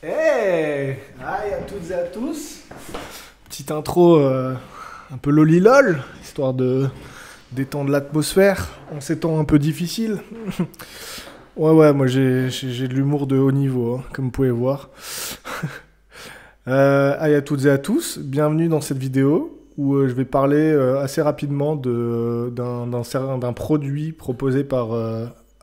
Hey! Hi à toutes et à tous. Petite intro un peu lolilol, histoire de détendre l'atmosphère en ces temps un peu difficiles. Ouais, moi j'ai de l'humour de haut niveau, hein, comme vous pouvez voir. Hi à toutes et à tous, bienvenue dans cette vidéo où je vais parler assez rapidement d'un produit proposé par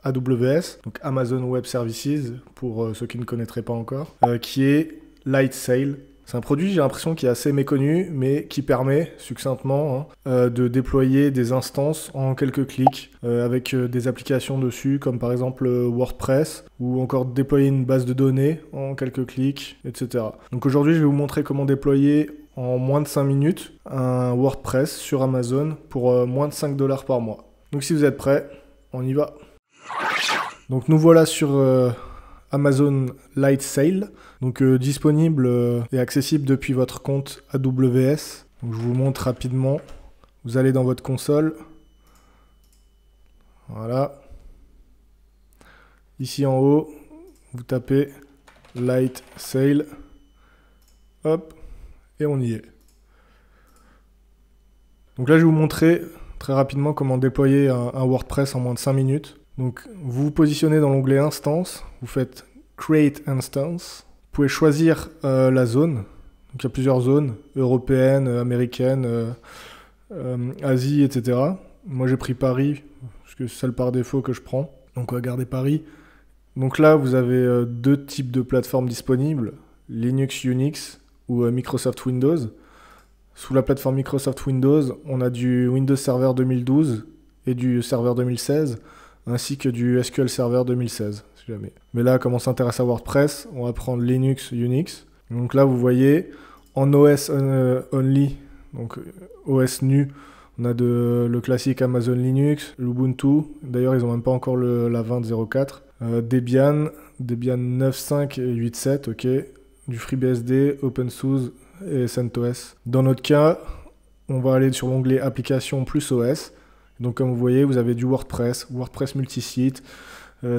AWS, donc Amazon Web Services, pour ceux qui ne connaîtraient pas encore, qui est Lightsail. C'est un produit, j'ai l'impression, qui est assez méconnu, mais qui permet, succinctement, de déployer des instances en quelques clics, avec des applications dessus, comme par exemple WordPress, ou encore de déployer une base de données en quelques clics, etc. Donc aujourd'hui, je vais vous montrer comment déployer en moins de 5 minutes un WordPress sur Amazon pour moins de 5 dollars par mois. Donc si vous êtes prêts, on y va. Donc nous voilà sur Amazon Lightsail, donc disponible et accessible depuis votre compte AWS. Donc, je vous montre rapidement. Vous allez dans votre console. Voilà. Ici en haut, vous tapez Lightsail. Hop. Et on y est. Donc là, je vais vous montrer très rapidement comment déployer un WordPress en moins de 5 minutes. Donc vous vous positionnez dans l'onglet Instance, vous faites Create Instance. Vous pouvez choisir la zone. Donc il y a plusieurs zones, européenne, américaine, Asie, etc. Moi j'ai pris Paris, parce que c'est celle par défaut que je prends. Donc on va garder Paris. Donc là vous avez deux types de plateformes disponibles, Linux, Unix ou Microsoft Windows. Sous la plateforme Microsoft Windows, on a du Windows Server 2012 et du Server 2016, ainsi que du SQL Server 2016, si jamais. Mais là, comme on s'intéresse à WordPress, on va prendre Linux, Unix. Donc là, vous voyez, en OS only, donc OS nu, on a le classique Amazon Linux, l'Ubuntu. D'ailleurs, ils n'ont même pas encore la 20.04. Debian 9.5 et 8.7, ok. Du FreeBSD, OpenSUSE et CentOS. Dans notre cas, on va aller sur l'onglet Applications plus OS. Donc comme vous voyez, vous avez du WordPress, WordPress multisite,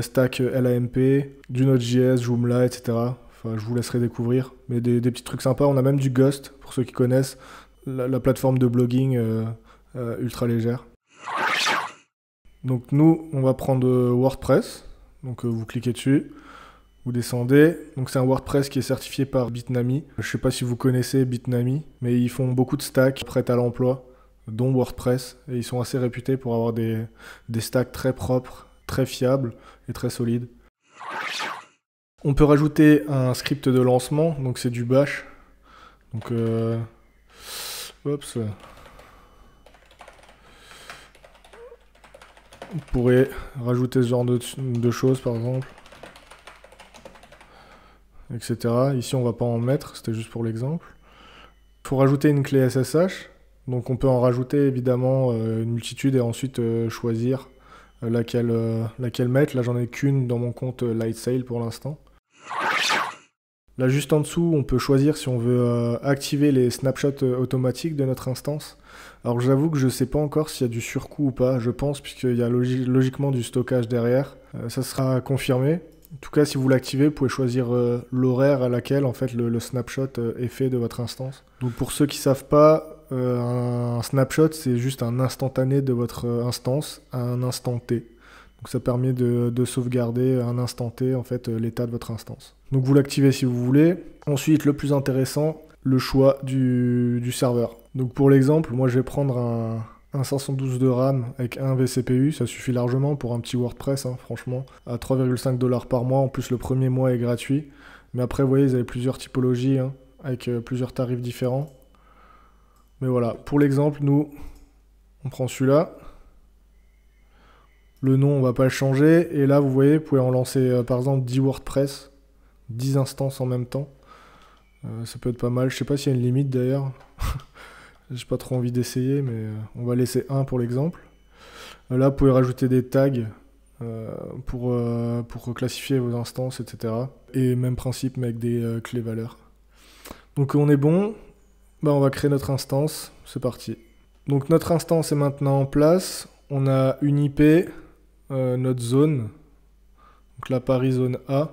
Stack LAMP, du Node.js, Joomla, etc. Enfin, je vous laisserai découvrir. Mais des petits trucs sympas. On a même du Ghost, pour ceux qui connaissent, la plateforme de blogging ultra légère. Donc nous, on va prendre WordPress. Donc vous cliquez dessus. Vous descendez, donc c'est un WordPress qui est certifié par Bitnami. Je ne sais pas si vous connaissez Bitnami, mais ils font beaucoup de stacks prêts à l'emploi, dont WordPress, et ils sont assez réputés pour avoir des stacks très propres, très fiables et très solides. On peut rajouter un script de lancement, donc c'est du bash. Donc oups. On pourrait rajouter ce genre de choses par exemple, etc. Ici, on va pas en mettre, c'était juste pour l'exemple. Il faut rajouter une clé SSH. Donc, on peut en rajouter évidemment une multitude et ensuite choisir laquelle mettre. Là, j'en ai qu'une dans mon compte Lightsail pour l'instant. Là, juste en dessous, on peut choisir si on veut activer les snapshots automatiques de notre instance. Alors, j'avoue que je ne sais pas encore s'il y a du surcoût ou pas. Je pense, puisqu'il y a logiquement du stockage derrière. Ça sera confirmé. En tout cas, si vous l'activez, vous pouvez choisir l'horaire à laquelle en fait, le snapshot est fait de votre instance. Donc pour ceux qui ne savent pas, un snapshot, c'est juste un instantané de votre instance à un instant T. Donc ça permet de sauvegarder à un instant T en fait, l'état de votre instance. Donc vous l'activez si vous voulez. Ensuite, le plus intéressant, le choix du serveur. Donc pour l'exemple, moi je vais prendre un 512 de RAM avec un vCPU, ça suffit largement pour un petit WordPress, hein, franchement, à 3,5 $ par mois. En plus, le premier mois est gratuit. Mais après, vous voyez, vous avez plusieurs typologies, hein, avec plusieurs tarifs différents. Mais voilà, pour l'exemple, nous, on prend celui-là. Le nom, on va pas le changer. Et là, vous voyez, vous pouvez en lancer, par exemple, 10 WordPress, 10 instances en même temps. Ça peut être pas mal. Je sais pas s'il y a une limite, d'ailleurs. J'ai pas trop envie d'essayer, mais on va laisser 1 pour l'exemple. Là, vous pouvez rajouter des tags pour classifier vos instances, etc. Et même principe, mais avec des clés valeurs. Donc on est bon. Bah, on va créer notre instance. C'est parti. Donc notre instance est maintenant en place. On a une IP, notre zone. Donc là, Paris zone A.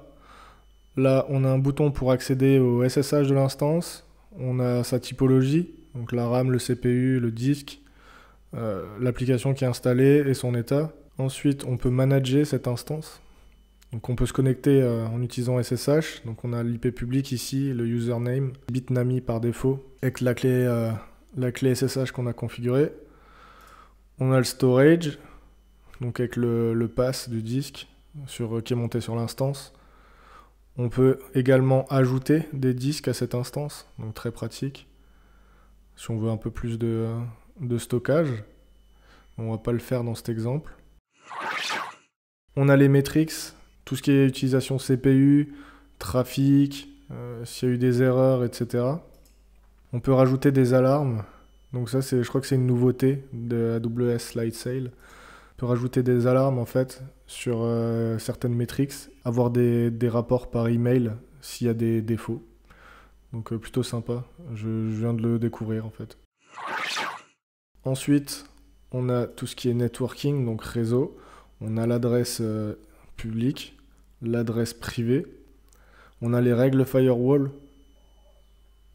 Là, on a un bouton pour accéder au SSH de l'instance. On a sa typologie, donc la RAM, le CPU, le disque, l'application qui est installée et son état. Ensuite, on peut manager cette instance. Donc on peut se connecter en utilisant SSH. Donc on a l'IP public ici, le username, Bitnami par défaut, avec la clé SSH qu'on a configurée. On a le storage, donc avec le pass du disque qui est monté sur l'instance. On peut également ajouter des disques à cette instance, donc très pratique. Si on veut un peu plus de stockage, on va pas le faire dans cet exemple. On a les metrics, tout ce qui est utilisation CPU, trafic, s'il y a eu des erreurs, etc. On peut rajouter des alarmes. Donc ça, je crois que c'est une nouveauté de AWS Lightsail. On peut rajouter des alarmes en fait sur certaines métriques, avoir des rapports par email s'il y a des défauts. Donc plutôt sympa, je viens de le découvrir en fait. Ensuite, on a tout ce qui est networking, donc réseau. On a l'adresse publique, l'adresse privée. On a les règles firewall,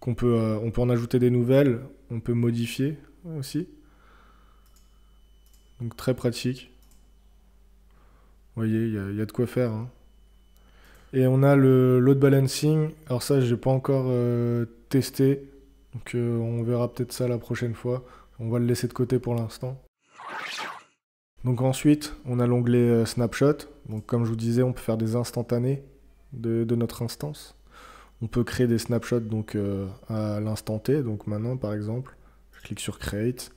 on peut en ajouter des nouvelles, on peut modifier aussi. Donc très pratique. Vous voyez, il y a de quoi faire. Hein. Et on a le load balancing. Alors ça, je n'ai pas encore testé. Donc on verra peut-être ça la prochaine fois. On va le laisser de côté pour l'instant. Donc ensuite, on a l'onglet Snapshot. Donc comme je vous disais, on peut faire des instantanés de notre instance. On peut créer des snapshots donc, à l'instant T. Donc maintenant, par exemple, je clique sur Create.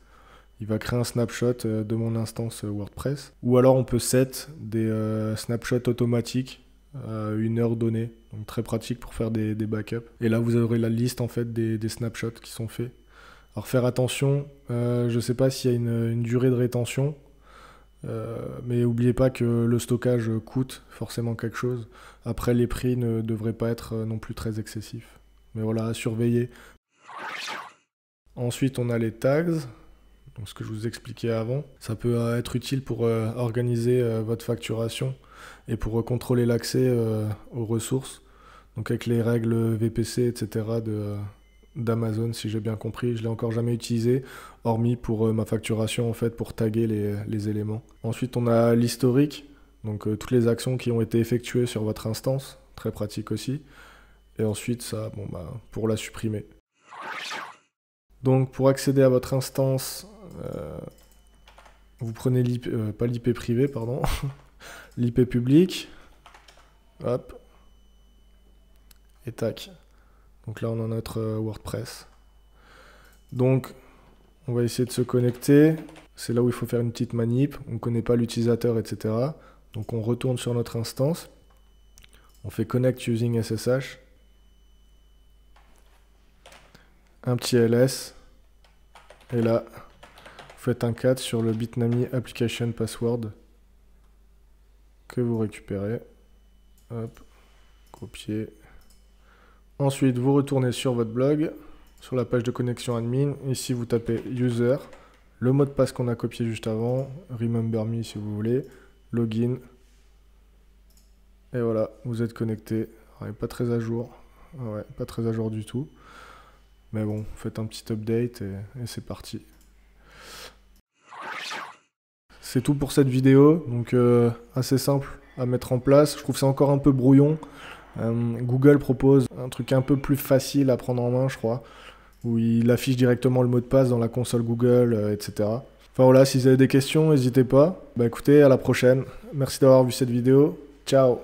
Il va créer un snapshot de mon instance WordPress. Ou alors on peut set des snapshots automatiques à une heure donnée. Donc très pratique pour faire des backups. Et là, vous aurez la liste en fait des snapshots qui sont faits. Alors faire attention, je ne sais pas s'il y a une durée de rétention. Mais n'oubliez pas que le stockage coûte forcément quelque chose. Après, les prix ne devraient pas être non plus très excessifs. Mais voilà, à surveiller. Ensuite, on a les tags. Donc, ce que je vous expliquais avant. Ça peut être utile pour organiser votre facturation et pour contrôler l'accès aux ressources. Donc avec les règles VPC, etc. d'Amazon, si j'ai bien compris. Je ne l'ai encore jamais utilisé, hormis pour ma facturation, en fait, pour taguer les éléments. Ensuite, on a l'historique, donc toutes les actions qui ont été effectuées sur votre instance, très pratique aussi. Et ensuite, ça, pour la supprimer. Donc, pour accéder à votre instance, vous prenez l'IP, pas l'IP privé, pardon, l'IP public, hop, et tac. Donc là, on a notre WordPress. Donc, on va essayer de se connecter. C'est là où il faut faire une petite manip. On ne connaît pas l'utilisateur, etc. Donc, on retourne sur notre instance. On fait Connect using SSH. Un petit ls. Et là, vous faites un cat sur le Bitnami Application Password que vous récupérez. Hop, copier. Ensuite, vous retournez sur votre blog, sur la page de connexion admin. Ici, vous tapez user, le mot de passe qu'on a copié juste avant, remember me si vous voulez, login. Et voilà, vous êtes connecté. Alors, pas très à jour. Ouais, pas très à jour du tout. Mais bon, faites un petit update et c'est parti. C'est tout pour cette vidéo. Donc, assez simple à mettre en place. Je trouve ça encore un peu brouillon. Google propose un truc un peu plus facile à prendre en main, je crois, où il affiche directement le mot de passe dans la console Google, etc. Enfin voilà, si vous avez des questions, n'hésitez pas. Écoutez, à la prochaine. Merci d'avoir vu cette vidéo. Ciao!